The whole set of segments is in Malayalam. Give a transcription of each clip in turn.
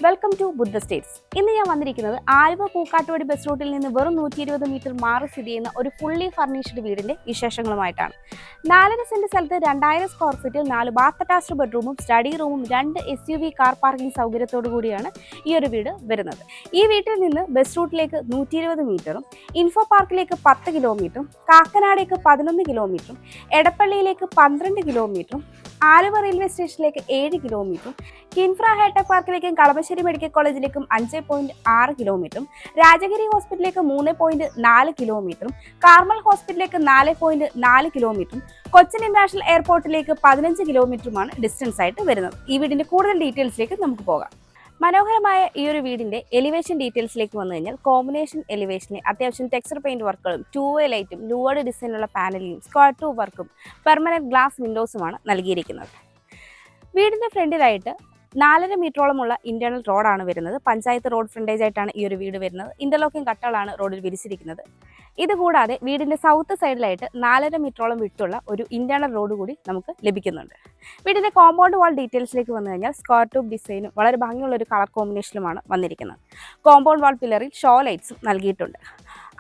Welcome to Buddha States. ഇന്ന് ഞാൻ വന്നിരിക്കുന്നത് ആലുവ പൂക്കാട്ടുപടി ബസ് റൂട്ടിൽ നിന്ന് വെറും 120 മീറ്റർ മാറി സ്ഥിതി ചെയ്യുന്ന ഒരു ഫുള്ളി ഫർണിഷ്ഡ് വീടിന്റെ വിശേഷങ്ങളുമായിട്ടാണ്. 4.5 സെന്റ് സ്ഥലത്ത് 2000 സ്ക്വയർ ഫീറ്റിൽ 4 ബാത്ത് അറ്റാച്ച്ഡ് ബെഡ്റൂമും സ്റ്റഡി റൂമും 2 SUV കാർ പാർക്കിംഗ് സൗകര്യത്തോടു കൂടിയാണ് ഈ ഒരു വീട് വരുന്നത്. ഈ വീട്ടിൽ നിന്ന് ബസ് റൂട്ടിലേക്ക് 120 മീറ്ററും ഇൻഫോ പാർക്കിലേക്ക് 10 കിലോമീറ്ററും കാക്കനാടേക്ക് 11 കിലോമീറ്ററും എടപ്പള്ളിയിലേക്ക് 12 കിലോമീറ്ററും ആലുവ റെയിൽവേ സ്റ്റേഷനിലേക്ക് 7 കിലോമീറ്ററും കിൻഫ്ര ഹൈടെക് പാർക്കിലേക്കും കളമശ്ശേരി മെഡിക്കൽ കോളേജിലേക്കും 5.6 കിലോമീറ്ററും രാജഗിരി ഹോസ്പിറ്റലിലേക്ക് 3.4 കിലോമീറ്ററും കാർമൽ ഹോസ്പിറ്റലിലേക്ക് 4.4 കിലോമീറ്ററും കൊച്ചിൻ ഇന്റർനാഷണൽ എയർപോർട്ടിലേക്ക് 15 കിലോമീറ്ററുമാണ് ഡിസ്റ്റൻസ് ആയിട്ട് വരുന്നത്. ഈ വീടിന്റെ കൂടുതൽ ഡീറ്റെയിൽസിലേക്ക് നമുക്ക് പോകാം. മനോഹരമായ ഈ ഒരു വീടിന്റെ എലിവേഷൻ ഡീറ്റെയിൽസിലേക്ക് വന്നു കഴിഞ്ഞാൽ കോമ്പിനേഷൻ എലിവേഷനിൽ അത്യാവശ്യം ടെക്സ്ചർ പെയിന്റ് വർക്കുകളും 2-way ലൈറ്റും ലൂവേർഡ് ഡിസൈനുള്ള പാനലിലും സ്ക്വയർ ടു വർക്കും പെർമനന്റ് ഗ്ലാസ് വിൻഡോസുമാണ് നൽകിയിരിക്കുന്നത്. വീടിന്റെ ഫ്രണ്ടിലായിട്ട് 4.5 മീറ്ററോളമുള്ള ഇന്റേണൽ റോഡാണ് വരുന്നത്. പഞ്ചായത്ത് റോഡ് ഫ്രണ്ടേജ് ആയിട്ടാണ് ഈ ഒരു വീട് വരുന്നത്. ഇന്റർലോക്കിംഗ് കട്ടകളാണ് റോഡിൽ വിരിച്ചിരിക്കുന്നത്. ഇതുകൂടാതെ വീടിന്റെ സൗത്ത് സൈഡിലായിട്ട് 4.5 മീറ്ററോളം വിട്ടുള്ള ഒരു ഇന്റേണൽ റോഡ് കൂടി നമുക്ക് ലഭിക്കുന്നുണ്ട്. വീടിന്റെ കോമ്പൗണ്ട് വാൾ ഡീറ്റെയിൽസിലേക്ക് വന്നു കഴിഞ്ഞാൽ സ്ക്വയർ ട്യൂബ് ഡിസൈനും വളരെ ഭംഗിയുള്ള ഒരു കളർ കോമ്പിനേഷനുമാണ് വന്നിരിക്കുന്നത്. കോമ്പൗണ്ട് വാൾ പില്ലറിൽ ഷോ ലൈറ്റ്സും നൽകിയിട്ടുണ്ട്.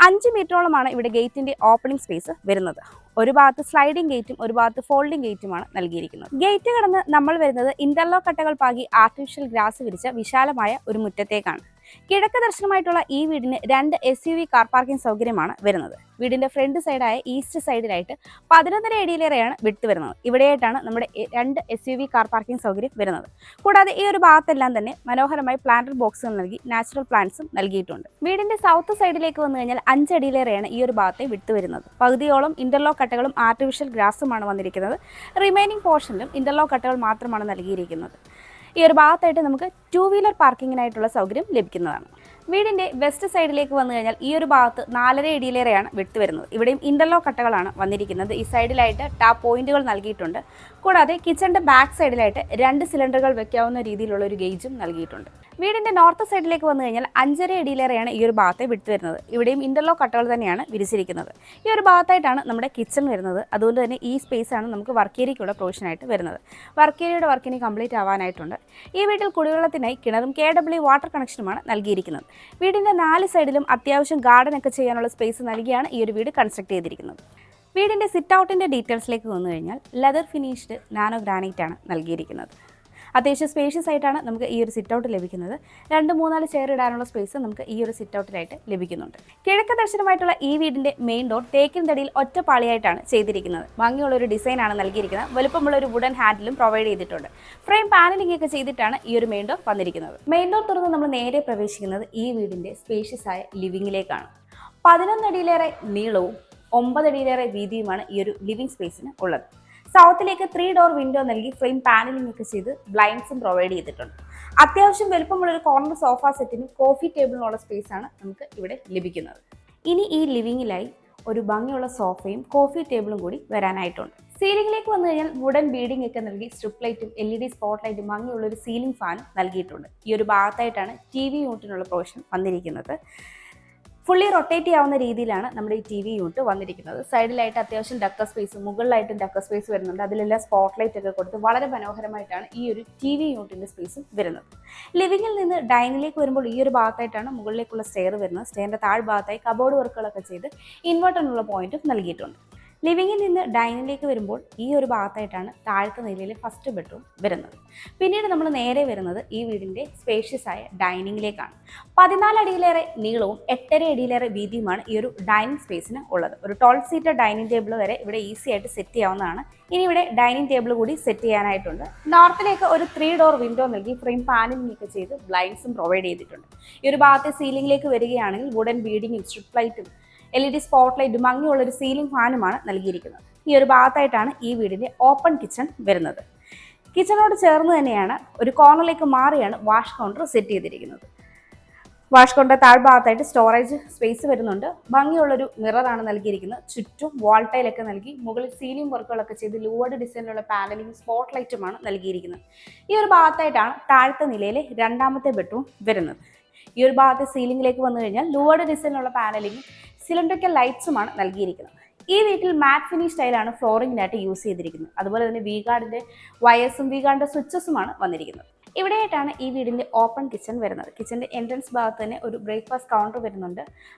5 മീറ്ററോളമാണ് ഇവിടെ ഗേറ്റിന്റെ ഓപ്പണിംഗ് സ്പേസ് വരുന്നത്. ഒരു ഭാഗത്ത് സ്ലൈഡിംഗ് ഗേറ്റും ഒരു ഭാഗത്ത് ഫോൾഡിംഗ് ഗേറ്റുമാണ് നൽകിയിരിക്കുന്നത്. ഗേറ്റ് കടന്ന് നമ്മൾ വരുന്നത് ഇന്റർലോക്ക് കട്ടകൾ പാകി ആർട്ടിഫിഷ്യൽ ഗ്രാസ് വിരിച്ച വിശാലമായ ഒരു മുറ്റത്തേക്കാണ്. കിഴക്ക് ദർശനമായിട്ടുള്ള ഈ വീടിന് 2 SUV കാർ പാർക്കിംഗ് സൗകര്യമാണ് വരുന്നത്. വീടിന്റെ ഫ്രണ്ട് സൈഡായ ഈസ്റ്റ് സൈഡിലായിട്ട് 11.5 അടിയിലേറെയാണ് വിട്ട് വരുന്നത്. ഇവിടെയായിട്ടാണ് നമ്മുടെ 2 SUV കാർ പാർക്കിംഗ് സൗകര്യം വരുന്നത്. കൂടാതെ ഈ ഒരു ഭാഗത്തെല്ലാം തന്നെ മനോഹരമായി പ്ലാന്റർ ബോക്സുകൾ നൽകി നാച്ചുറൽ പ്ലാന്റ്സും നൽകിയിട്ടുണ്ട്. വീടിന്റെ സൗത്ത് സൈഡിലേക്ക് വന്നു കഴിഞ്ഞാൽ 5 അടിയിലേറെയാണ് ഈ ഒരു ഭാഗത്തെ വിട്ട് വരുന്നത്. പകുതിയോളം ഇന്റർലോക്ക് കട്ടകളും ആർട്ടിഫിഷ്യൽ ഗ്രാസുമാണ് വന്നിരിക്കുന്നത്. റിമൈനിങ് പോർഷനിലും ഇന്റർലോക്ക് കട്ടകൾ മാത്രമാണ് നൽകിയിരിക്കുന്നത്. ഈ ഒരു ഭാഗത്തായിട്ട് നമുക്ക് 2 വീലർ പാർക്കിങ്ങിനായിട്ടുള്ള സൗകര്യം ലഭിക്കുന്നതാണ്. വീടിന്റെ വെസ്റ്റ് സൈഡിലേക്ക് വന്നു കഴിഞ്ഞാൽ ഈ ഒരു ഭാഗത്ത് 4.5 അടിയിലേറെയാണ് വിട്ട് വരുന്നത്. ഇവിടെയും ഇന്റർലോക്ക് കട്ടകളാണ് വന്നിരിക്കുന്നത്. ഈ സൈഡിലായിട്ട് ടാപ്പ് പോയിന്റുകൾ നൽകിയിട്ടുണ്ട്. കൂടാതെ കിച്ചണിന്റെ ബാക്ക് സൈഡിലായിട്ട് 2 സിലിണ്ടറുകൾ വെക്കാവുന്ന രീതിയിലുള്ള ഒരു ഗേജും നൽകിയിട്ടുണ്ട്. വീടിന്റെ നോർത്ത് സൈഡിലേക്ക് വന്നു കഴിഞ്ഞാൽ 5.5 അടിയിലേറെയാണ് ഈ ഒരു ഭാഗത്തെ വിട്ട് വരുന്നത്. ഇവിടെയും ഇന്റർലോക്ക് കട്ടകൾ തന്നെയാണ് വിരിച്ചിരിക്കുന്നത്. ഈ ഒരു ഭാഗത്തായിട്ടാണ് നമ്മുടെ കിച്ചൺ വരുന്നത്. അതുകൊണ്ട് തന്നെ ഈ സ്പേസ് ആണ് നമുക്ക് വർക്ക് ഏരിയയ്ക്കുള്ള പ്രൊവിഷനായിട്ട് വരുന്നത്. വർക്ക് ഏരിയയുടെ വർക്കിന് കംപ്ലീറ്റ് ആവാനായിട്ടുണ്ട്. ഈ വീട്ടിൽ കുടിവെള്ളത്തിനായി കിണറും KW വാട്ടർ കണക്ഷനുമാണ് നൽകിയിരിക്കുന്നത്. വീടിന്റെ 4 സൈഡിലും അത്യാവശ്യം ഗാർഡൻ ഒക്കെ ചെയ്യാനുള്ള സ്പേസ് നൽകിയാണ് ഈ ഒരു വീട് കൺസ്ട്രക്ട് ചെയ്തിരിക്കുന്നത്. വീടിന്റെ സിറ്റ് ഔട്ടിന്റെ ഡീറ്റെയിൽസിലേക്ക് വന്നു കഴിഞ്ഞാൽ ലെതർ ഫിനിഷ്ഡ് നാനോ ഗ്രാനൈറ്റ് ആണ് നൽകിയിരിക്കുന്നത്. അത്യാവശ്യം സ്പേഷ്യസ് ആയിട്ടാണ് നമുക്ക് ഈ ഒരു സിറ്റ് ഔട്ട് ലഭിക്കുന്നത്. 2-3-4 ചെയർ ഇടാനുള്ള സ്പേസ് നമുക്ക് ഈ ഒരു സിറ്റ് ഔട്ടിലായിട്ട് ലഭിക്കുന്നുണ്ട്. കിഴക്ക് ദർശനമായിട്ടുള്ള ഈ വീടിന്റെ മെയിൻ ഡോർ തേക്കിൻ തടിയിൽ ഒറ്റപ്പാളിയായിട്ടാണ് ചെയ്തിരിക്കുന്നത്. ഭംഗിയുള്ള ഒരു ഡിസൈൻ ആണ് നൽകിയിരിക്കുന്നത്. വലുപ്പമുള്ള ഒരു വുഡൻ ഹാൻഡിലും പ്രൊവൈഡ് ചെയ്തിട്ടുണ്ട്. ഫ്രെയിം പാനലിംഗ് ഒക്കെ ചെയ്തിട്ടാണ് ഈ ഒരു മെയിൻ ഡോർ വന്നിരിക്കുന്നത്. മെയിൻ ഡോർ തുറന്ന് നമ്മൾ നേരെ പ്രവേശിക്കുന്നത് ഈ വീടിന്റെ സ്പേഷ്യസ് ആയ ലിവിംഗിലേക്കാണ്. 11 അടിയിലേറെ നീളവും 9 അടിയിലേറെ വീതിയുമാണ് ഈ ഒരു ലിവിംഗ് സ്പേസിന് ഉള്ളത്. സൗത്തിലേക്ക് 3 ഡോർ വിൻഡോ നൽകി ഫ്രെയിം പാനലിംഗ് ഒക്കെ ചെയ്ത് ബ്ലൈൻഡ്സും പ്രൊവൈഡ് ചെയ്തിട്ടുണ്ട്. അത്യാവശ്യം വലുപ്പമുള്ള ഒരു കോർണർ സോഫ സെറ്റിനും കോഫി ടേബിളിനുള്ള സ്പേസ് ആണ് നമുക്ക് ഇവിടെ ലഭിക്കുന്നത്. ഇനി ഈ ലിവിംഗിലായി ഒരു ഭംഗിയുള്ള സോഫയും കോഫി ടേബിളും കൂടി വരാനായിട്ടുണ്ട്. സീലിംഗിലേക്ക് വന്നു കഴിഞ്ഞാൽ വുഡൻ ബീഡിംഗ് ഒക്കെ നൽകി സ്ട്രിപ്പ് ലൈറ്റും LED സ്പോട്ട് ലൈറ്റും ഭംഗിയുള്ള ഒരു സീലിംഗ് ഫാനും നൽകിയിട്ടുണ്ട്. ഈ ഒരു ഭാഗത്തായിട്ടാണ് TV യൂണിറ്റിനുള്ള പ്രൊവിഷൻ വന്നിരിക്കുന്നത്. ഫുള്ളി റൊട്ടേറ്റ് ചെയ്യാവുന്ന രീതിയിലാണ് നമ്മുടെ ഈ TV യൂണിറ്റ് വന്നിരിക്കുന്നത്. സൈഡിലായിട്ട് അത്യാവശ്യം ഡക്കർ സ്പേസ്, മുകളിലായിട്ടും ഡക്കർ സ്പേസ് വരുന്നുണ്ട്. അതിലെല്ലാം സ്പോട്ട് ലൈറ്റ് ഒക്കെ കൊടുത്ത് വളരെ മനോഹരമായിട്ടാണ് ഈ ഒരു TV യൂണിറ്റിന്റെ സ്പേസും വരുന്നത്. ലിവിംഗിൽ നിന്ന് ഡൈനിങ്ങിലേക്ക് വരുമ്പോൾ ഈ ഒരു ഭാഗത്തായിട്ടാണ് മുകളിലേക്കുള്ള സ്റ്റെയർ വരുന്നത്. സ്റ്റെയറിന്റെ താഴ്ഭാഗത്തായി കബോർഡ് വർക്കുകളൊക്കെ ചെയ്ത് ഇൻവെർട്ടറിനുള്ള പോയിന്റും നൽകിയിട്ടുണ്ട്. ലിവിംഗിൽ നിന്ന് ഡൈനിങ്ങിലേക്ക് വരുമ്പോൾ ഈ ഒരു ഭാഗത്തായിട്ടാണ് താഴത്തെ നിലയിലെ ഫസ്റ്റ് ബെഡ്റൂം വരുന്നത്. പിന്നീട് നമ്മൾ നേരെ വരുന്നത് ഈ വീടിന്റെ സ്പേഷ്യസ് ആയ ഡൈനിങ്ങിലേക്കാണ്. 14 അടിയിലേറെ നീളവും 8.5 അടിയിലേറെ വീതിയുമാണ് ഈ ഒരു ഡൈനിങ് സ്പേസിന് ഉള്ളത്. ഒരു 12 സീറ്റർ ഡൈനിങ് ടേബിൾ വരെ ഇവിടെ ഈസി ആയിട്ട് സെറ്റ് ചെയ്യാവുന്നതാണ്. ഇനി ഇവിടെ ഡൈനിങ് ടേബിൾ കൂടി സെറ്റ് ചെയ്യാനായിട്ടുണ്ട്. നോർത്തിലേക്ക് ഒരു 3 ഡോർ വിൻഡോ നൽകി ഫ്രെയിം പാനലിംഗ് ഒക്കെ ചെയ്ത് ബ്ലൈൻഡ്സും പ്രൊവൈഡ് ചെയ്തിട്ടുണ്ട്. ഈ ഒരു ഭാഗത്തെ സീലിംഗിലേക്ക് വരികയാണെങ്കിൽ വുഡൻ ബീഡിങ്ങും സ്ട്രിപ്പ് ലൈറ്റും LED സ്പോട്ട് ലൈറ്റും ഭംഗിയുള്ള ഒരു സീലിംഗ് ഫാനുമാണ് നൽകിയിരിക്കുന്നത്. ഈ ഒരു ഭാഗത്തായിട്ടാണ് ഈ വീടിന്റെ ഓപ്പൺ കിച്ചൺ വരുന്നത്. കിച്ചണോട് ചേർന്ന് തന്നെയാണ് ഒരു കോർണറിലേക്ക് മാറിയാണ് വാഷ് കൗണ്ടർ സെറ്റ് ചെയ്തിരിക്കുന്നത്. വാഷ് കൗണ്ടർ താഴ്ഭാഗത്തായിട്ട് സ്റ്റോറേജ് സ്പേസ് വരുന്നുണ്ട്. ഭംഗിയുള്ളൊരു മിററാണ് നൽകിയിരിക്കുന്നത്. ചുറ്റും വാൾ ടൈലൊക്കെ നൽകി മുകളിൽ സീലിംഗ് വർക്കുകളൊക്കെ ചെയ്ത് ലൂവേർഡ് ഡിസൈനിലുള്ള പാനലിംഗ് സ്പോട്ട് ലൈറ്റുമാണ് നൽകിയിരിക്കുന്നത്. ഈ ഒരു ഭാഗത്തായിട്ടാണ് താഴത്തെ നിലയിലെ 2ാമത്തെ ബെഡ്റൂം വരുന്നത്. ഈ ഒരു ഭാഗത്തെ സീലിംഗിലേക്ക് വന്നു കഴിഞ്ഞാൽ ലൂവേർഡ് ഡിസൈനിലുള്ള പാനലിംഗും സിലിണ്ടറിക്കൽ ലൈറ്റ്സുമാണ് നൽകിയിരിക്കുന്നത്. ഈ വീട്ടിൽ മാറ്റ് ഫിനിഷ് സ്റ്റൈലാണ് ഫ്ലോറിംഗിനായിട്ട് യൂസ് ചെയ്തിരിക്കുന്നത്. അതുപോലെ തന്നെ വി ഗാർഡിന്റെ വയേഴ്സും വി ഗാർഡിന്റെ സ്വിച്ചസുമാണ് വന്നിരിക്കുന്നത്. ഇവിടെയായിട്ടാണ് ഈ വീടിൻ്റെ ഓപ്പൺ കിച്ചൺ വരുന്നത്. കിച്ചൻ്റെ എൻട്രൻസ് ഭാഗത്ത് തന്നെ ഒരു ബ്രേക്ക്ഫാസ്റ്റ് കൗണ്ടർ വരുന്നുണ്ട്.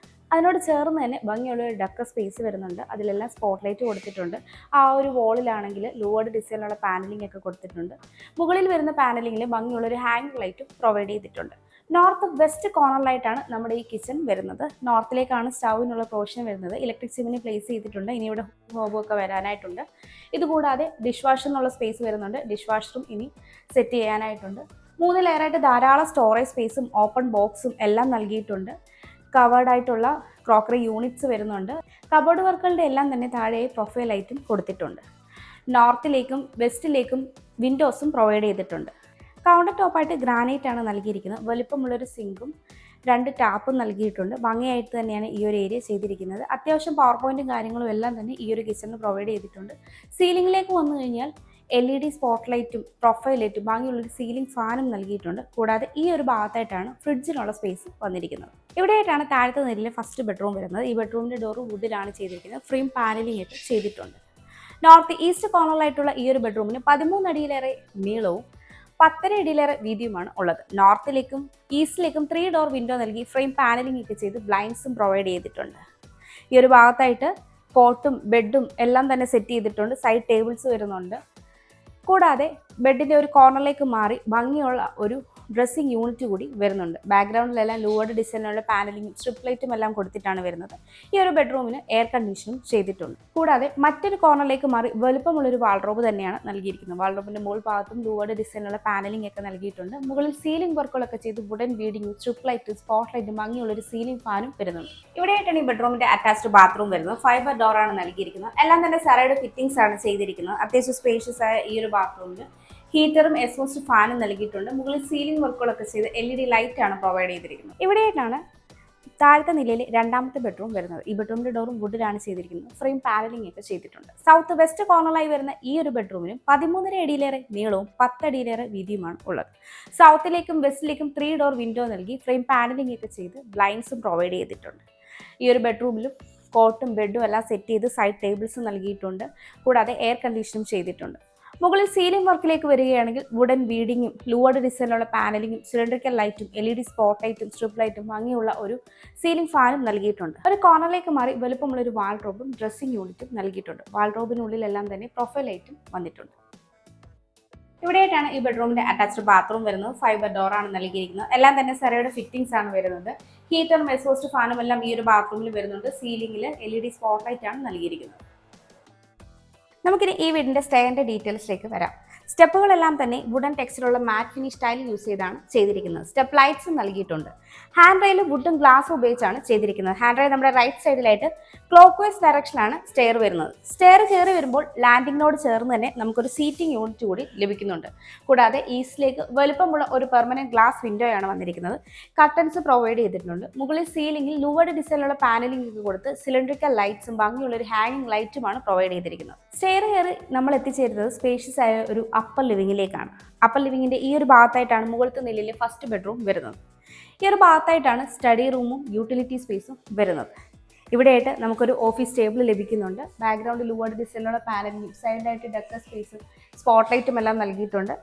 അതിനോട് ചേർന്ന് തന്നെ ഭംഗിയുള്ള ഒരു ഡക്ക സ്പേസ് വരുന്നുണ്ട്. അതിലെല്ലാം സ്പോട്ട് ലൈറ്റ് കൊടുത്തിട്ടുണ്ട്. ആ ഒരു വോളിലാണെങ്കിൽ ലൂവേർഡ് ഡിസൈനിലുള്ള പാനലിംഗ് ഒക്കെ കൊടുത്തിട്ടുണ്ട്. മുകളിൽ വരുന്ന പാനലിങ്ങിൽ ഭംഗിയുള്ളൊരു ഹാങ് ലൈറ്റും പ്രൊവൈഡ് ചെയ്തിട്ടുണ്ട്. നോർത്ത് വെസ്റ്റ് കോർണറിലായിട്ടാണ് നമ്മുടെ ഈ കിച്ചൺ വരുന്നത്. നോർത്തിലേക്കാണ് സ്റ്റൗവിനുള്ള പ്രൊവിഷൻ വരുന്നത്. ഇലക്ട്രിക് ചിമ്മിനി പ്ലേസ് ചെയ്തിട്ടുണ്ട്. ഇനി ഇവിടെ ഹോബൊക്കെ വരാനായിട്ടുണ്ട്. ഇതുകൂടാതെ ഡിഷ് വാഷർ എന്നുള്ള സ്പേസ് വരുന്നുണ്ട്. ഡിഷ് വാഷറും ഇനി സെറ്റ് ചെയ്യാനായിട്ടുണ്ട്. 3 ലെയറായിട്ട് ധാരാളം സ്റ്റോറേജ് സ്പേസും ഓപ്പൺ ബോക്സും എല്ലാം നൽകിയിട്ടുണ്ട്. കവേർഡായിട്ടുള്ള ക്രോക്കറി യൂണിറ്റ്സ് വരുന്നുണ്ട്. കബോർഡ് വർക്കുകളുടെ എല്ലാം തന്നെ താഴെ പ്രൊഫൈൽ ലൈറ്റും കൊടുത്തിട്ടുണ്ട്. നോർത്തിലേക്കും വെസ്റ്റിലേക്കും വിൻഡോസും പ്രൊവൈഡ് ചെയ്തിട്ടുണ്ട്. കൗണ്ടർ ടോപ്പായിട്ട് ഗ്രാനൈറ്റ് ആണ് നൽകിയിരിക്കുന്നത്. വലിപ്പമുള്ളൊരു സിങ്കും 2 ടാപ്പും നൽകിയിട്ടുണ്ട്. ഭംഗിയായിട്ട് തന്നെയാണ് ഈ ഒരു ഏരിയ ചെയ്തിരിക്കുന്നത്. അത്യാവശ്യം പവർ പോയിന്റും കാര്യങ്ങളും എല്ലാം തന്നെ ഈ ഒരു കിച്ചണിന് പ്രൊവൈഡ് ചെയ്തിട്ടുണ്ട്. സീലിംഗിലേക്ക് വന്നു കഴിഞ്ഞാൽ LED സ്പോട്ട് ലൈറ്റും പ്രൊഫൈൽ ലൈറ്റും ഭംഗിയുള്ളൊരു സീലിംഗ് ഫാനും നൽകിയിട്ടുണ്ട്. കൂടാതെ ഈ ഒരു ഭാഗത്തായിട്ടാണ് ഫ്രിഡ്ജിനുള്ള സ്പേസ് വന്നിരിക്കുന്നത്. ഇവിടെയായിട്ടാണ് താഴത്തെ നിലയിലെ ഫസ്റ്റ് ബെഡ്റൂം വരുന്നത്. ഈ ബെഡ്റൂമിൻ്റെ ഡോറ് വുഡിലാണ് ചെയ്തിരിക്കുന്നത്. ഫ്രെയിം പാനലിംഗ് ആയിട്ട് ചെയ്തിട്ടുണ്ട്. നോർത്ത് ഈസ്റ്റ് കോർണറിലായിട്ടുള്ള ഈ ഒരു ബെഡ്റൂമിന് 13 അടിയിലേറെ നീളവും 10 അടിയിലേറെ വീതിയുമാണ് ഉള്ളത്. നോർത്തിലേക്കും ഈസ്റ്റിലേക്കും 3 ഡോർ വിൻഡോ നൽകി ഫ്രെയിം പാനലിംഗ് ഒക്കെ ചെയ്ത് ബ്ലൈൻഡ്സും പ്രൊവൈഡ് ചെയ്തിട്ടുണ്ട്. ഈ ഒരു ഭാഗത്തായിട്ട് കോട്ടും ബെഡും എല്ലാം തന്നെ സെറ്റ് ചെയ്തിട്ടുണ്ട്. സൈഡ് ടേബിൾസ് വരുന്നുണ്ട്. കൂടാതെ ബെഡിൻ്റെ ഒരു കോർണറിലേക്ക് മാറി ഭംഗിയുള്ള ഒരു ഡ്രസ്സിംഗ് യൂണിറ്റ് കൂടി വരുന്നുണ്ട്. ബാക്ക്ഗ്രൗണ്ടിലെല്ലാം ലൂവേർഡ് ഡിസൈനിലുള്ള പാനലിങ്ങും സ്ട്രിപ്പ് ലൈറ്റും എല്ലാം കൊടുത്തിട്ടാണ് വരുന്നത്. ഈ ഒരു ബെഡ്റൂമിന് എയർ കണ്ടീഷനും ചെയ്തിട്ടുണ്ട്. കൂടാതെ മറ്റൊരു കോർണറിലേക്ക് മാറി വലുപ്പമുള്ളൊരു വാൾഡ്രോബ് തന്നെയാണ് നൽകിയിരിക്കുന്നത്. വാൾഡ്രോബിൻ്റെ മുകൾ ഭാഗത്തും ലൂവേർഡ് ഡിസൈനിലുള്ള പാനലിംഗ് ഒക്കെ നൽകിയിട്ടുണ്ട്. മുകളിൽ സീലിംഗ് വർക്കുകളൊക്കെ ചെയ്ത് വുഡൻ ബീഡിങ്ങും സ്ട്രിപ്പ് ലൈറ്റും സ്പോട്ട് ലൈറ്റും ഭംഗിയുള്ളൊരു സീലിംഗ് ഫാനും വരുന്നുണ്ട്. ഇവിടെയായിട്ടാണ് ഈ ബെഡ്റൂമിൻ്റെ അറ്റാച്ച്ഡ് ബാത്റൂം വരുന്നത്. ഫൈബർ ഡോറാണ് നൽകിയിരിക്കുന്നത്. എല്ലാം തന്നെ സറൈഡ് ഫിറ്റിംഗ്സ് ആണ് ചെയ്തിരിക്കുന്നത്. അത്യാവശ്യം സ്പേഷ്യസ് ആയ ഈ ഒരു ബാത്റൂമിന് ഹീറ്ററും എക്സോസ്റ്റ് ഫാനും നൽകിയിട്ടുണ്ട്. മുകളിൽ സീലിംഗ് വർക്കുകളൊക്കെ ചെയ്ത് LED ലൈറ്റ് ആണ് പ്രൊവൈഡ് ചെയ്തിരിക്കുന്നത്. ഇവിടെയായിട്ടാണ് താഴത്തെ നിലയിൽ രണ്ടാമത്തെ ബെഡ്റൂം വരുന്നത്. ഈ ബെഡ്റൂമിന്റെ ഡോറും വുഡിലാണ് ചെയ്തിരിക്കുന്നത്. ഫ്രെയിം പാനലിംഗ് ഒക്കെ ചെയ്തിട്ടുണ്ട്. സൗത്ത് വെസ്റ്റ് കോർണറായി വരുന്ന ഈ ഒരു ബെഡ്റൂമിനും 13 അടിയിലേറെ നീളവും 10 അടിയിലേറെ വീതിയുമാണ് ഉള്ളത്. സൗത്തിലേക്കും വെസ്റ്റിലേക്കും 3 ഡോർ വിൻഡോ നൽകി ഫ്രെയിം പാനലിംഗ് ഒക്കെ ചെയ്ത് ബ്ലൈൻഡ്സും പ്രൊവൈഡ് ചെയ്തിട്ടുണ്ട്. ഈ ഒരു ബെഡ്റൂമിലും കോട്ടും ബെഡും എല്ലാം സെറ്റ് ചെയ്ത് സൈഡ് ടേബിൾസ് നൽകിയിട്ടുണ്ട്. കൂടാതെ എയർ കണ്ടീഷനും ചെയ്തിട്ടുണ്ട്. മുകളിൽ സീലിംഗ് വർക്കിലേക്ക് വരികയാണെങ്കിൽ വുഡൻ ബീഡിങ്ങും ലൂവേർഡ് ഡിസൈനിലുള്ള പാനലിങ്ങും സിലിണ്ടറിക്കൽ ലൈറ്റും LED സ്പോട്ട് ലൈറ്റും സ്ട്രിപ്പ് ലൈറ്റും ഭംഗിയുള്ള ഒരു സീലിംഗ് ഫാനും നൽകിയിട്ടുണ്ട്. ഒരു കോർണറിലേക്ക് മാറി വലുപ്പമുള്ള ഒരു വാൾഡ്രോബും ഡ്രസ്സിംഗ് യൂണിറ്റും നൽകിയിട്ടുണ്ട്. വാൾഡ്രോബിനുള്ളിലെല്ലാം തന്നെ പ്രൊഫൈൽ ലൈറ്റും വന്നിട്ടുണ്ട്. ഇവിടെയായിട്ടാണ് ഈ ബെഡ്റൂമിന്റെ അറ്റാച്ച്ഡ് ബാത്റൂം വരുന്നത്. ഫൈബർ ഡോറാണ് നൽകിയിരിക്കുന്നത്. എല്ലാം തന്നെ സെറയുടെ ഫിറ്റിംഗ്സ് ആണ് വരുന്നത്. ഹീറ്ററും എക്സോസ്റ്റ് ഫാനും എല്ലാം ഈ ഒരു ബാത്റൂമിൽ വരുന്നുണ്ട്. സീലിംഗിൽ LED സ്പോട്ട് ലൈറ്റ് ആണ് നൽകിയിരിക്കുന്നത്. നമുക്കിനി ഈ വീടിൻ്റെ സ്റ്റെയറിൻ്റെ ഡീറ്റെയിൽസിലേക്ക് വരാം. സ്റ്റെപ്പുകളെല്ലാം തന്നെ വുഡൻ ടെക്സ്ചറുള്ള മാറ്റ് ഫിനിഷ് ടൈൽ യൂസ് ചെയ്താണ് ചെയ്തിരിക്കുന്നത്. സ്റ്റെപ്പ് ലൈറ്റ്സും നൽകിയിട്ടുണ്ട്. ഹാൻഡ് റെയിൽ വുഡും ഗ്ലാസും ഉപയോഗിച്ചാണ് ചെയ്തിരിക്കുന്നത്. ഹാൻഡ് റെയിൽ നമ്മുടെ റൈറ്റ് സൈഡിലായിട്ട് ക്ലോക്ക് വൈസ് ഡയറക്ഷനിലാണ് സ്റ്റെയർ വരുന്നത്. സ്റ്റെയർ കയറി വരുമ്പോൾ ലാൻഡിങ്ങിനോട് ചേർന്ന് തന്നെ നമുക്കൊരു സീറ്റിംഗ് യൂണിറ്റ് കൂടി ലഭിക്കുന്നുണ്ട്. കൂടാതെ ഈസ്റ്റിലേക്ക് വലുപ്പമുള്ള ഒരു പെർമനന്റ് ഗ്ലാസ് വിൻഡോയാണ് വന്നിരിക്കുന്നത്. കർട്ടൻസ് പ്രൊവൈഡ് ചെയ്തിട്ടുണ്ട്. മുകളിൽ സീലിംഗിൽ ലൂവേർഡ് ഡിസൈനിലുള്ള പാനലിംഗ് ഒക്കെ കൊടുത്ത് സിലിണ്ടറിക്കൽ ലൈറ്റ്സും ഭംഗിയുള്ള ഒരു ഹാങ്ങിങ് ലൈറ്റുമാണ് പ്രൊവൈഡ് ചെയ്തിരിക്കുന്നത്. സ്റ്റെയർ കയറി നമ്മൾ എത്തിച്ചേരുന്നത് സ്പേഷ്യസ് ആയ ഒരു അപ്പർ ലിവിങ്ങിലേക്കാണ്. അപ്പർ ലിവിങ്ങിന്റെ ഈ ഒരു ഭാഗത്തായിട്ടാണ് മുകളിലത്തെ നിലയിലെ ഫസ്റ്റ് ബെഡ്റൂം വരുന്നത്. ഈ ഒരു ഭാഗത്തായിട്ടാണ് സ്റ്റഡി റൂമും യൂട്ടിലിറ്റി സ്പേസും വരുന്നത്. ഇവിടെയായിട്ട് നമുക്കൊരു ഓഫീസ് ടേബിൾ ലഭിക്കുന്നുണ്ട്. ബാക്ക്ഗ്രൗണ്ട് ലൂവേർഡ് ഡിസൈനിലുള്ള പാനലിംഗും സൈഡിലായിട്ട് ഡക്ക സ്പേസും സ്പോട്ട് ലൈറ്റും എല്ലാം നൽകിയിട്ടുണ്ട്.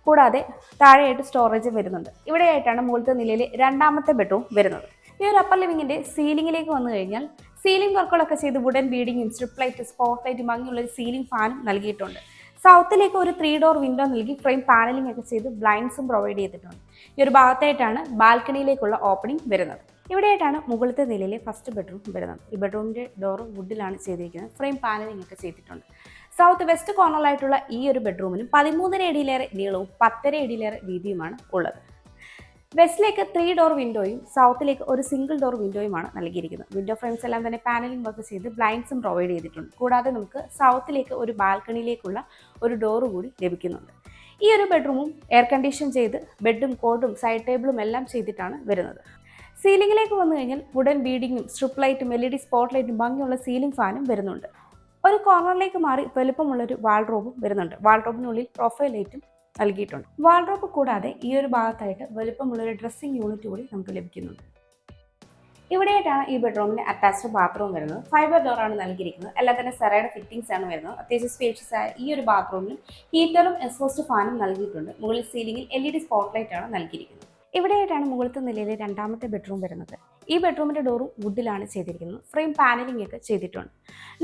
കൂടാതെ താഴെയായിട്ട് സ്റ്റോറേജും വരുന്നുണ്ട്. ഇവിടെയായിട്ടാണ് മുകളിലത്തെ നിലയിലെ രണ്ടാമത്തെ ബെഡ്റൂം വരുന്നത്. ഈ ഒരു അപ്പർ ലിവിങ്ങിന്റെ സീലിംഗിലേക്ക് വന്നു കഴിഞ്ഞാൽ സീലിംഗ് വർക്കുകളൊക്കെ ചെയ്ത് വുഡൻ ബീഡിങ്ങും സ്ട്രിപ്പ് ലൈറ്റ് സ്പോട്ട് ലൈറ്റും ഭംഗിയുള്ള ഒരു സീലിംഗ് ഫാനും നൽകിയിട്ടുണ്ട്. സൗത്തിലേക്ക് ഒരു 3 ഡോർ വിൻഡോ നൽകി ഫ്രെയിം പാനലിംഗ് ഒക്കെ ചെയ്ത് ബ്ലൈൻഡ്സും പ്രൊവൈഡ് ചെയ്തിട്ടുണ്ട്. ഈ ഒരു ഭാഗത്തായിട്ടാണ് ബാൽക്കണിയിലേക്കുള്ള ഓപ്പണിംഗ് വരുന്നത്. ഇവിടെയായിട്ടാണ് മുകളിലത്തെ നിലയിലെ ഫസ്റ്റ് ബെഡ്റൂം വരുന്നത്. ഈ ബെഡ്റൂമിൻ്റെ ഡോറും വുഡിലാണ് ചെയ്തിരിക്കുന്നത്. ഫ്രെയിം പാനലിംഗ് ഒക്കെ ചെയ്തിട്ടുണ്ട്. സൗത്ത് വെസ്റ്റ് കോർണറിലായിട്ടുള്ള ഈ ഒരു ബെഡ്റൂമിനും 13 അടിയിലേറെ നീളവും 10 അടിയിലേറെ വീതിയുമാണ് ഉള്ളത്. വെസ്റ്റിലേക്ക് 3 ഡോർ വിൻഡോയും സൗത്തിലേക്ക് ഒരു സിംഗിൾ ഡോർ വിൻഡോയുമാണ് നൽകിയിരിക്കുന്നത്. വിൻഡോ ഫ്രെയിംസ് എല്ലാം തന്നെ പാനലിംഗ് വർക്ക് ചെയ്ത് ബ്ലൈൻഡ്സും പ്രൊവൈഡ് ചെയ്തിട്ടുണ്ട്. കൂടാതെ നമുക്ക് സൗത്തിലേക്ക് ഒരു ബാൽക്കണിയിലേക്കുള്ള ഒരു ഡോറ് കൂടി ലഭിക്കുന്നുണ്ട്. ഈ ഒരു ബെഡ്റൂമും എയർ കണ്ടീഷൻ ചെയ്ത് ബെഡും കോട്ടും സൈഡ് ടേബിളും എല്ലാം ചെയ്തിട്ടാണ് വരുന്നത്. സീലിംഗിലേക്ക് വന്നു കഴിഞ്ഞാൽ വുഡൻ ബീഡിങ്ങും സ്ട്രിപ്പ് ലൈറ്റും LED സ്പോട്ട് ലൈറ്റും ഭംഗിയുള്ള സീലിംഗ് ഫാനും വരുന്നുണ്ട്. ഒരു കോർണറിലേക്ക് മാറി വലുപ്പമുള്ളൊരു വാൾഡ്രോബും വരുന്നുണ്ട്. വാൾഡ്രോബിനുള്ളിൽ പ്രൊഫൈൽ ലൈറ്റും നൽകിയിട്ടുണ്ട്. വാൾഡ്രോബ് കൂടാതെ ഈ ഒരു ഭാഗത്തായിട്ട് വലുപ്പമുള്ളൊരു ഡ്രസ്സിംഗ് യൂണിറ്റ് കൂടി നമുക്ക് ലഭിക്കുന്നുണ്ട്. ഇവിടെയായിട്ടാണ് ഈ ബെഡ്റൂമിന് അറ്റാച്ച്ഡ് ബാത്റൂം വരുന്നത്. ഫൈബർ ഡോർ ആണ് നൽകിയിരിക്കുന്നത്. എല്ലാം തന്നെ സെറയുടെ ഫിറ്റിംഗ്സ് ആണ് വരുന്നത്. അത്യാവശ്യം സ്പേഷ്യസ് ആയ ഈ ഒരു ബാത്റൂമിലും ഹീറ്ററും എക്സോസ്റ്റ് ഫാനും നൽകിയിട്ടുണ്ട്. മുകളിൽ സീലിംഗിൽ LED സ്പോട്ട് ലൈറ്റ് ആണ് നൽകിയിരിക്കുന്നത്. ഇവിടെയായിട്ടാണ് മുകളിലത്തെ നിലയിലെ രണ്ടാമത്തെ ബെഡ്റൂം വരുന്നത്. ഈ ബെഡ്റൂമിന്റെ ഡോറും വുഡിലാണ് ചെയ്തിരിക്കുന്നത്. ഫ്രെയിം പാനലിംഗ് ഒക്കെ ചെയ്തിട്ടുണ്ട്.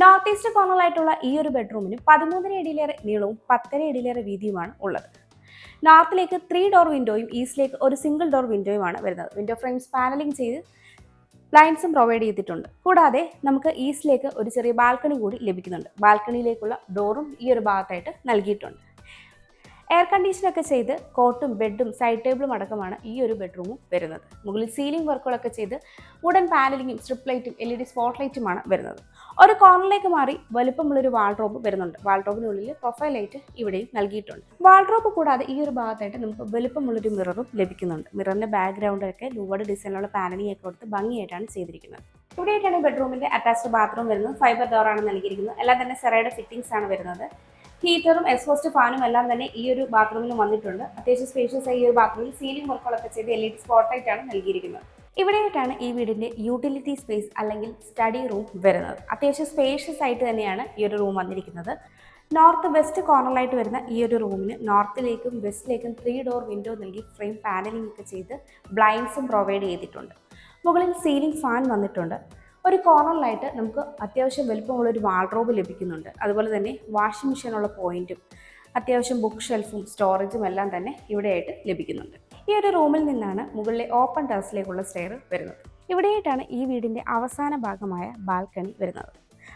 നോർത്ത് ഈസ്റ്റ് കോർണറായിട്ടുള്ള ഈ ഒരു ബെഡ്റൂമിന് 13 അടിയിലേറെ നീളവും 10 അടിയിലേറെ വീതിയുമാണ് ഉള്ളത്. നോർത്തിലേക്ക് 3 ഡോർ വിൻഡോയും ഈസ്റ്റിലേക്ക് ഒരു സിംഗിൾ ഡോർ വിൻഡോയുമാണ് വരുന്നത്. വിൻഡോ ഫ്രെയിംസ് പാനലിംഗ് ചെയ്ത് ബ്ലൈൻഡ്സും പ്രൊവൈഡ് ചെയ്തിട്ടുണ്ട്. കൂടാതെ നമുക്ക് ഈസ്റ്റിലേക്ക് ഒരു ചെറിയ ബാൽക്കണി കൂടി ലഭിക്കുന്നുണ്ട്. ബാൽക്കണിയിലേക്കുള്ള ഡോറും ഈ ഒരു ഭാഗത്തായിട്ട് നൽകിയിട്ടുണ്ട്. എയർ കണ്ടീഷനൊക്കെ ചെയ്ത് കോട്ടും ബെഡും സൈഡ് ടേബിളും അടക്കമാണ് ഈ ഒരു ബെഡ്റൂമും വരുന്നത്. മുകളിൽ സീലിംഗ് വർക്കുകളൊക്കെ ചെയ്ത് വുഡൻ പാനലിങ്ങും സ്ട്രിപ്പ് ലൈറ്റും LED സ്പോട്ട് ലൈറ്റുമാണ് വരുന്നത്. ഒരു കോർണറിലേക്ക് മാറി വലുപ്പമുള്ളൊരു വാൾഡ്രോബ് വരുന്നുണ്ട്. വാൾഡ്രോബിനുള്ളിൽ പ്രൊഫൈൽ ലൈറ്റ് ഇവിടെയും നൽകിയിട്ടുണ്ട്. വാൾഡ്രോബ് കൂടാതെ ഈ ഒരു ഭാഗത്തായിട്ട് നമുക്ക് വലുപ്പമുള്ളൊരു മിററും ലഭിക്കുന്നുണ്ട്. മിററിന്റെ ബാക്ക്ഗ്രൗണ്ടൊക്കെ ലൂവഡ് ഡിസൈനിലുള്ള പാനലിംഗ് ഒക്കെ കൊടുത്ത് ഭംഗിയായിട്ടാണ് ചെയ്തിരിക്കുന്നത്. ഇവിടെയായിട്ടാണ് ബെഡ്റൂമിന്റെ അറ്റാച്ച്ഡ് ബാത്റൂം വരുന്നത്. ഫൈബർ ഡോറാണ് നൽകിയിരിക്കുന്നത്. എല്ലാം തന്നെ സെറയുടെ ഫിറ്റിംഗ്സ് ആണ് വരുന്നത്. ഹീറ്ററും എക്സോസ്റ്റ് ഫാനും എല്ലാം തന്നെ ഈ ഒരു ബാത്റൂമിൽ വന്നിട്ടുണ്ട്. അത്യാവശ്യം സ്പേഷ്യസ് ആയി ഈ ഒരു ബാത്റൂമിൽ സീലിംഗ് വർക്കുകളൊക്കെ ചെയ്ത് LED സ്പോട്ട് ലൈറ്റ് ആണ് നൽകിയിരിക്കുന്നത്. ഇവിടെയായിട്ടാണ് ഈ വീടിന്റെ യൂട്ടിലിറ്റി സ്പേസ് അല്ലെങ്കിൽ സ്റ്റഡി റൂം വരുന്നത്. അത്യാവശ്യം സ്പേഷ്യസ് ആയിട്ട് തന്നെയാണ് ഈ ഒരു റൂം വന്നിരിക്കുന്നത്. നോർത്ത് വെസ്റ്റ് കോർണറിലായിട്ട് വരുന്ന ഈ ഒരു റൂമിന് നോർത്തിലേക്കും വെസ്റ്റിലേക്കും 3 ഡോർ വിൻഡോ നൽകി ഫ്രെയിം പാനലിംഗ് ഒക്കെ ചെയ്ത് ബ്ലൈൻഡ്സും പ്രൊവൈഡ് ചെയ്തിട്ടുണ്ട്. മുകളിൽ സീലിംഗ് ഫാൻ വന്നിട്ടുണ്ട്. ഒരു കോർണറിലായിട്ട് നമുക്ക് അത്യാവശ്യം വലുപ്പമുള്ളൊരു വാൾഡ്രോബ് ലഭിക്കുന്നുണ്ട്. അതുപോലെ തന്നെ വാഷിംഗ് മെഷീനുള്ള പോയിന്റും അത്യാവശ്യം ബുക്ക് ഷെൽഫും സ്റ്റോറേജും എല്ലാം തന്നെ ഇവിടെയായിട്ട് ലഭിക്കുന്നുണ്ട്. ഈ ഒരു റൂമിൽ നിന്നാണ് മുകളിലെ ഓപ്പൺ ടെറസിലേക്കുള്ള സ്റ്റെയർ വരുന്നത്. ഇവിടെയായിട്ടാണ് ഈ വീടിൻ്റെ അവസാന ഭാഗമായ ബാൽക്കണി വരുന്നത്.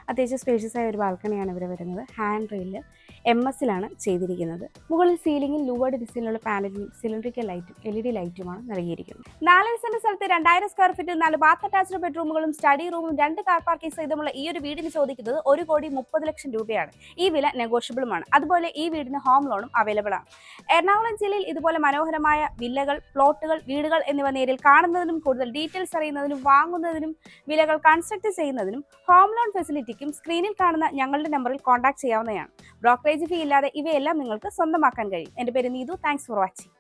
അത്യാവശ്യം സ്പേഷ്യസ് ആയ ഒരു ബാൽക്കണിയാണ് ഇവിടെ വരുന്നത്. ഹാൻഡ് റെയിലിൽ MS ചെയ്തിരിക്കുന്നത്. മുകളിൽ സീലിംഗിൽ ലൂവേർഡ് ഡിസൈനിലുള്ള പാനലിംഗും സിലിണ്ടറിക്കൽ ലൈറ്റും LED ലൈറ്റുമാണ് നൽകിയിരിക്കുന്നത്. 4 സെന്റ് സ്ഥലത്ത് 2000 സ്ക്വയർ ഫീറ്റിൽ 4 ബാത്ത് അറ്റാച്ച്ഡ് ബെഡ്റൂമുകളും സ്റ്റഡി റൂമും 2 കാർ പാർക്കിംഗ് സഹിതമുള്ള ഈ ഒരു വീടിന് ചോദിക്കുന്നത് 1,30,00,000 രൂപയാണ്. ഈ വില നെഗോഷ്യബിളുമാണ്. അതുപോലെ ഈ വീടിന് ഹോം ലോണും അവൈലബിൾ ആണ്. എറണാകുളം ജില്ലയിൽ ഇതുപോലെ മനോഹരമായ വില്ലകൾ, പ്ലോട്ടുകൾ, വീടുകൾ എന്നിവ നേരിൽ കാണുന്നതിനും കൂടുതൽ ഡീറ്റെയിൽസ് അറിയുന്നതിനും വാങ്ങുന്നതിനും വിലകൾ കൺസ്ട്രക്ട് ചെയ്യുന്നതിനും ഹോം ലോൺ ഫെസിലിറ്റിക്കും സ്ക്രീനിൽ കാണുന്ന ഞങ്ങളുടെ നമ്പറിൽ കോൺടാക്ട് ചെയ്യാവുന്നതാണ്. ബ്രോക്കറേജ് ഫീ ഇല്ലാതെ ഇവയെല്ലാം നിങ്ങൾക്ക് സ്വന്തമാക്കാൻ കഴിയും. എൻ്റെ പേര് നീതു. Thanks for watching.